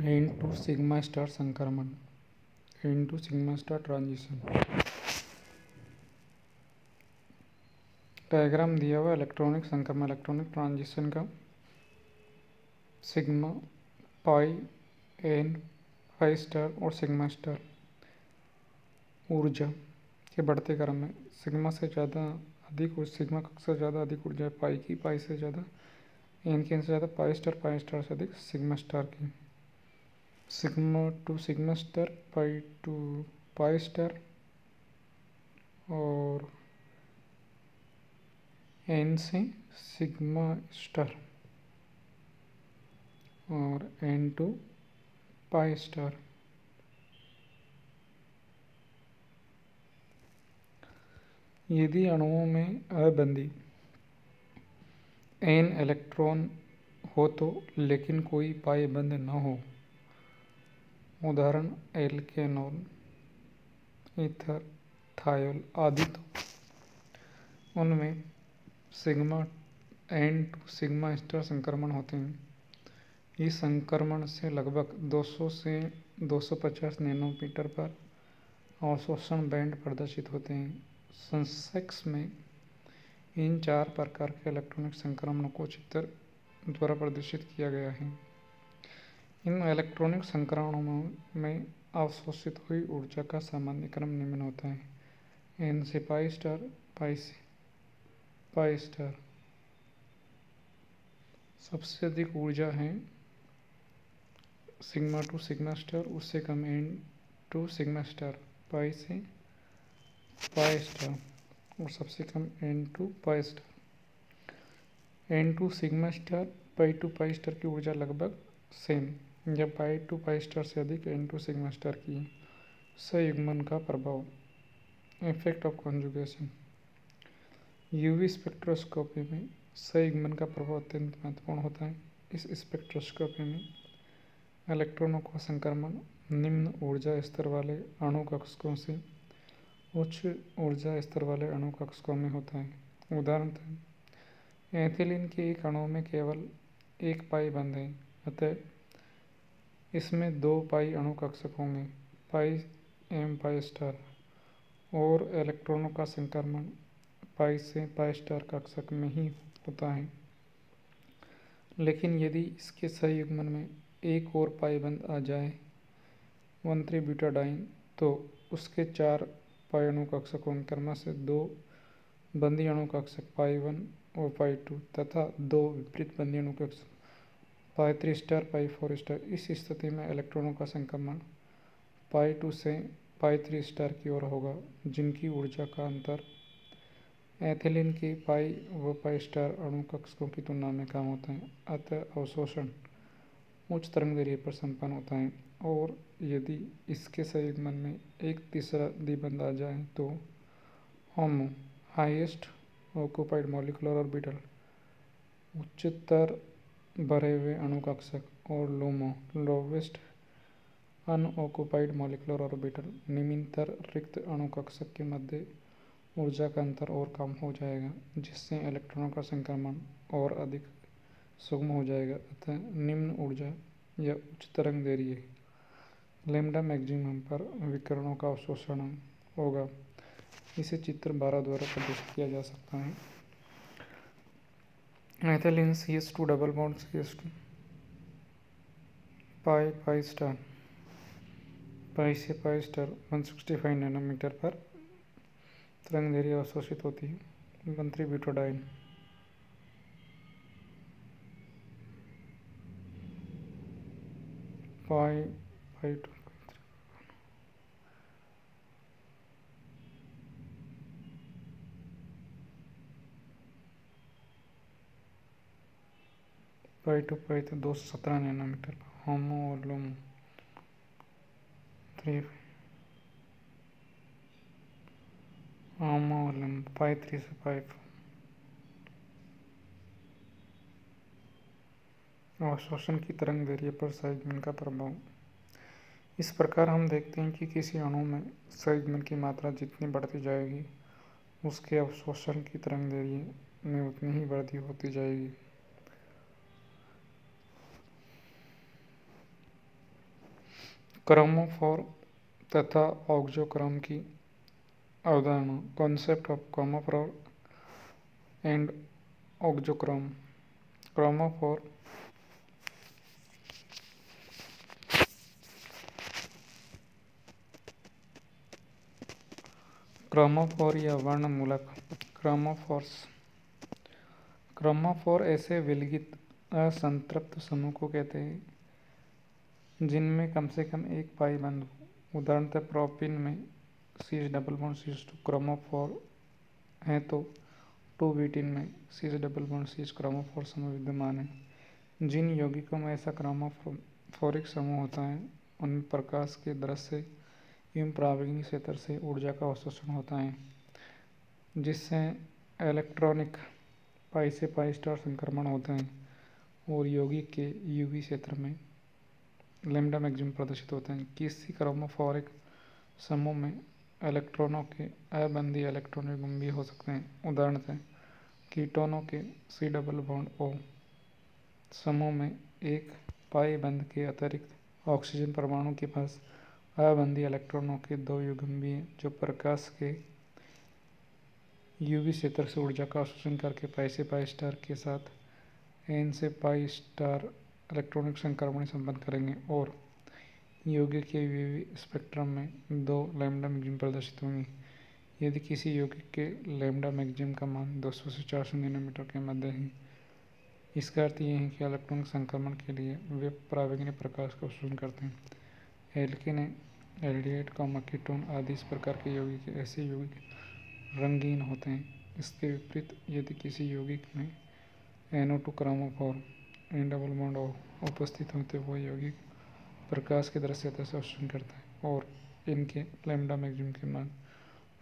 Into sigma star संक्रमण, into sigma star transition. Diagram दिया हुआ इलेक्ट्रॉनिक संक्रमण, इलेक्ट्रॉनिक ट्रांजिशन का। सिग्मा, पाई, एन, पाई स्टार और सिग्मा स्टार ऊर्जा के बढ़ते क्रम में सिग्मा से ज़्यादा अधिक और सिग्मा से ज़्यादा अधिक ऊर्जा है पाई की, पाई से ज़्यादा एन की, एन से ज़्यादा पाई स्टार से अधिक सिग्मा स्टार की। Sigma to sigma star, pi to pi star और एन से सिग्मा स्टार और एन टू पाई स्टार। यदि अणुओं में अबंधी एन इलेक्ट्रॉन हो तो लेकिन कोई पाई बंध न हो, उदाहरण एल्केनॉल, ईथर, थायोल आदि, तो उनमें sigma n to sigma star संक्रमण होते हैं। इस संक्रमण से लगभग 200 से 250 नैनोमीटर पर अवशोषण बैंड प्रदर्शित होते हैं। संक्षेप में इन 4 प्रकार के इलेक्ट्रॉनिक संक्रमणों को चित्र द्वारा प्रदर्शित किया गया है। इन इलेक्ट्रॉनिक संक्रमणों में अवशोषित हुई ऊर्जा का सामान्य क्रम निम्न होता है: एन से पाई स्टार, पाई से पाई स्टार। सबसे अधिक ऊर्जा है सिग्मा टू सिग्मा स्टार, उससे कम n to sigma star, pi से पाई स्टार, और सबसे कम n to pi star. N to sigma star, pi to pi star की ऊर्जा लगभग सेम, जब पाई टू पाई स्टार से अधिक एन टू सिग्मा स्टार की। संयुग्मन का प्रभाव, effect of conjugation. UV spectroscopy में संयुग्मन का प्रभाव अत्यंत महत्वपूर्ण होता है। इस स्पेक्ट्रोस्कोपी में इलेक्ट्रॉनों का संक्रमण निम्न ऊर्जा स्तर वाले अणु कक्षकों से उच्च ऊर्जा स्तर वाले अणु कक्षकों में होता है। उदाहरणतः एथिलीन के एक अणु में केवल एक पाई बंध है, अतः इसमें 2 पाई अणु कक्षक होंगे, पाई एम पाई स्टार, और इलेक्ट्रॉनों का संक्रमण पाई से पाई स्टार कक्षक में ही होता है। लेकिन यदि इसके संयुग्मन में एक और पाई बंध आ जाए 1,3-ब्यूटाडाइन, तो उसके 4 पाई अणु कक्षकों में क्रमशः 2 बंधी अणु कक्षक पाई 1 और पाई 2 तथा 2 विपरीत बंधी अणु कक्षक पाई 3 स्टार, पाई 4 स्टार। इस स्थिति में इलेक्ट्रॉनों का संक्रमण पाई 2 से पाई 3 स्टार की ओर होगा, जिनकी ऊर्जा का अंतर एथिलीन के पाई व पाई स्टार अणु कक्षकों की तुलना में कम होता है। अतः अवशोषण उच्च तरंगदैर्ध्य पर संपन्न होता है, और यदि इसके संयुग्मन में एक तीसरा द्विबंध आ जाए तो होमो, हाईएस्ट ऑक्युपाइड मॉलिक्यूलर ऑर्बिटल, उच्चतर भरे हुए अणु कक्षक, और लोमो, लोवेस्ट अनऑक्युपाइड मॉलिक्यूलर ऑर्बिटल, निम्नतर रिक्त अणु कक्षक के मध्य ऊर्जा का अंतर और कम हो जाएगा, जिससे इलेक्ट्रॉनों का संक्रमण और अधिक सुगम हो जाएगा। अतः निम्न ऊर्जा या उच्च तरंगदैर्ध्य लैम्डा मैक्सिमम पर विकिरणों का अवशोषण होगा। इसे चित्र 12 द्वारा प्रदर्शित किया जा सकता है। Ethylene CH2 double bond CH2, पाई पाई स्टार, पाई से पाई स्टार 165 नैनोमीटर पर तरंगदैर्ध्य अवशोषित होती है। 1,3-ब्यूटाडाइन, पाई पाई 2 पाई 2 पाई 217 नैनोमीटर पर। होमो और लोमो 3, होमो और लोमो पाई 3 से पाई 4। अवशोषण की तरंगदैर्ध्य पर संयुग्मन का प्रभाव। इस प्रकार हम देखते हैं कि किसी अणु में संयुग्मन की मात्रा जितनी बढ़ती जाएगी, उसके अवशोषण की तरंगदैर्ध्य में उतनी ही वृद्धि होती जाएगी। क्रोमोफोर तथा ऑक्सोक्रोम की अवधारणा। Concept of chromophore and auxochrome. Chromophore chromophore या वर्णमूलक क्रोमोफोर्स। क्रोमोफोर ऐसे विलगित असंतृप्त समूह को कहते हैं जिनमें कम से कम एक पाई बंद हो। उदाहरणतः प्रोपीन में CH double bond CH2 chromophore है तो 2-बीटीन में CH double bond CH chromophore समूह विद्यमान है। जिन यौगिकों में ऐसा क्रोमोफोरिक समूह होता है उनमें प्रकाश के दृश्य एवं परावैंगनिक क्षेत्र से ऊर्जा का अवशोषण होता है, जिससे इलेक्ट्रॉनिक पाई से पाई स्टार संक्रमण होते हैं और यौगिक के यूवी क्षेत्र में लैम्डा मैक्सिमम प्रदर्शित होते हैं। किसी क्रोमोफोरिक समूह में इलेक्ट्रॉनों के अबंधी इलेक्ट्रॉन युग्म भी हो सकते हैं। उदाहरणतः कीटोनों के C डबल बॉन्ड O समूह में एक पाई बंध के अतिरिक्त ऑक्सीजन परमाणु के पास अबंधी इलेक्ट्रॉनों के 2 युग्म भी हैं, जो प्रकाश के यूवी क्षेत्र से ऊर्जा का अवशोषण करके पाई से पाई स्टार के साथ N से पाई स्टार इलेक्ट्रॉनिक संक्रमण संपन्न करेंगे और यौगिक के यूवी स्पेक्ट्रम में 2 लैम्डा मैक्सिमम प्रदर्शित होंगे। यदि किसी यौगिक के लैम्डा मैक्सिमम का मान 200 से 400 नैनोमीटर के मध्य है, इसका अर्थ यह है कि इलेक्ट्रॉनिक संक्रमण के लिए वे परावैंगनिक प्रकाश का अवशोषण करते हैं। एल्केन, एल्डिहाइड, कीटोन आदि इस प्रकार के यौगिक ऐसे यौगिक रंगीन होते हैं। इसके विपरीत यदि किसी यौगिक में NO2 chromophore N double bond O उपस्थित हो तो वह यौगिक प्रकाश के दृश्यता से अवशोषण करता है और इनके लैम्डा मैक्सिमम के मान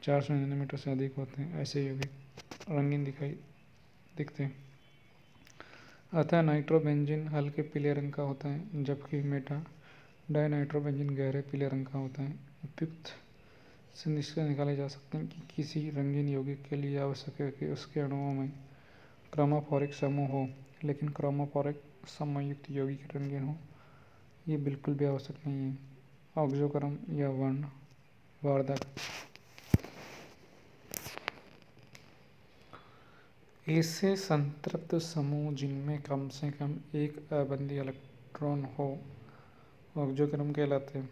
400 नैनोमीटर से अधिक होते हैं। ऐसे यौगिक रंगीन दिखते हैं। अतः नाइट्रोबेंजीन हल्के पीले रंग का होता है, जबकि मेटा डाइनाइट्रोबेंजीन गहरे पीले रंग का होता है। उपयुक्त से निष्कर्ष निकाले जा सकते हैं कि किसी रंगीन यौगिक के लिए आवश्यक है कि उसके अणुओं में क्रोमोफोरिक समूह हो, लेकिन क्रोमोफोरिक समूह युक्त यौगिक रंगीन हो ये बिल्कुल भी आवश्यक नहीं है। ऑक्सोक्रोम या वर्णवर्धक। ऐसे संतृप्त समूह जिनमें कम से कम एक अबंधी इलेक्ट्रॉन हो ऑक्सोक्रोम कहलाते हैं।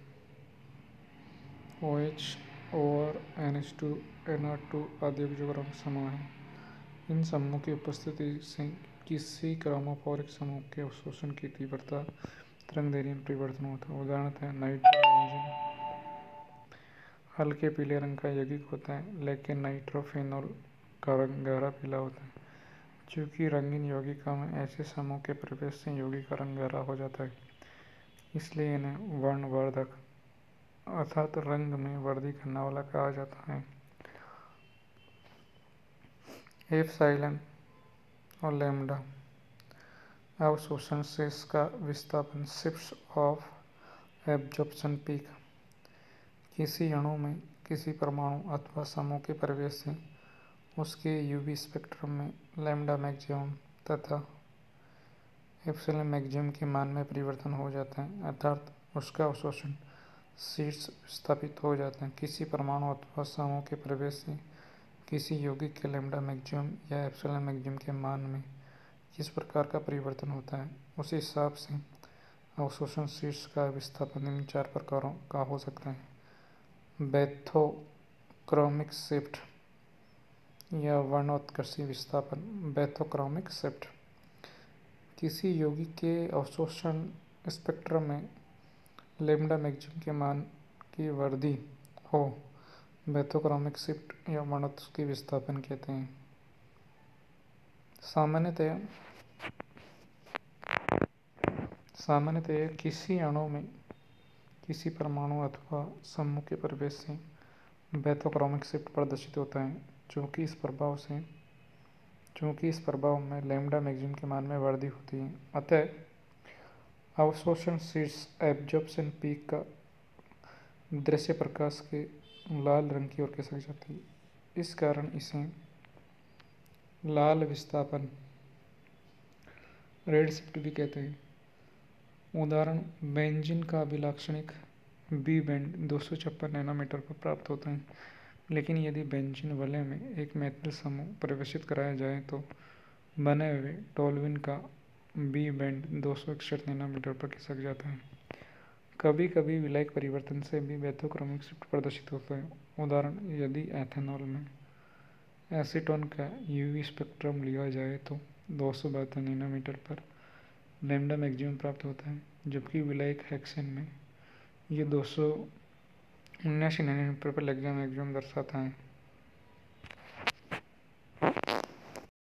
OH और NH2 NR2 आदि ऑक्सोक्रोम समूह हैं। इन समूह की उपस्थिति से किसी क्रोमोफोरिक समूह के अवशोषण की तीव्रता तरंगदैर्घ्य में परिवर्तन होता है। उदाहरणतः नाइट्रोबेंजीन हल्के पीले रंग का यौगिक होता है, लेकिन नाइट्रोफेनॉल का रंग गहरा पीला होता है। चूँकि रंगीन यौगिकों में ऐसे समूह के प्रवेश से यौगिक का रंग गहरा हो जाता है, इसलिए इन्हें वर्णवर्धक अर्थात रंग में वृद्धि करने वाला कहा जाता है। एप्सिलॉन और लैम्डा अवशोषण से इसका विस्थापन शिफ्ट्स ऑफ एब्जॉर्प्शन पीक। किसी अणु में किसी परमाणु अथवा समूह के प्रवेश से उसके यूवी स्पेक्ट्रम में लैम्डा मैक्सिमम तथा एप्सिलॉन मैक्सिमम के मान में परिवर्तन हो जाता है, अर्थात उसका अवशोषण शीर्ष विस्थापित हो जाते हैं। किसी परमाणु अथवा समूह के प्रवेश से किसी यौगिक के लैम्डा मैक्सिमम या एप्सिलॉन मैक्सिमम के मान में किस प्रकार का परिवर्तन होता है, उस हिसाब से अवशोषण शीर्ष का विस्थापन निम्न 4 प्रकारों का हो सकता है। बैथोक्रोमिक शिफ्ट या वर्णोत्कर्षी विस्थापन। बैथोक्रोमिक शिफ्ट किसी यौगिक के अवशोषण स्पेक्ट्रम में लैम्डा मैक्सिमम के मान की वृद्धि हो बैथोक्रोमिक शिफ्ट या वर्णोत्कर्षी विस्थापन कहते हैं। सामान्यतः किसी अणु में किसी परमाणु अथवा समूह के प्रवेश से बैथोक्रोमिक शिफ्ट प्रदर्शित होता है, चूँकि इस प्रभाव में लैम्डा मैक्सिमम के मान में वृद्धि होती है। अतः अवशोषण शीर्ष एब्जॉर्प्शन पीक का दृश्य प्रकाश के लाल रंग की ओर खिसक जाती है। इस कारण इसे लाल विस्थापन रेड शिफ्ट भी कहते हैं। उदाहरण बेंजीन का अभिलाक्षणिक बी बैंड 256 नैनोमीटर पर प्राप्त होता है। लेकिन यदि बेंजीन वलय में एक मैथिल समूह परिवेशित कराया जाए तो बने हुए टोल्यूइन का बी बैंड 261 नैनोमीटर पर खिसक जाता है। कभी कभी विलायक परिवर्तन से भी बैथोक्रोमिक शिफ्ट प्रदर्शित होता है। उदाहरण, यदि एथेनॉल में एसीटोन का यूवी स्पेक्ट्रम लिया जाए तो 272 नैनोमीटर पर लैम्डा मैक्सिमम प्राप्त होता है, जबकि विलायक हेक्सेन में ये 279 नैनोमीटर पर लैम्डा मैक्सिमम दर्शाता है।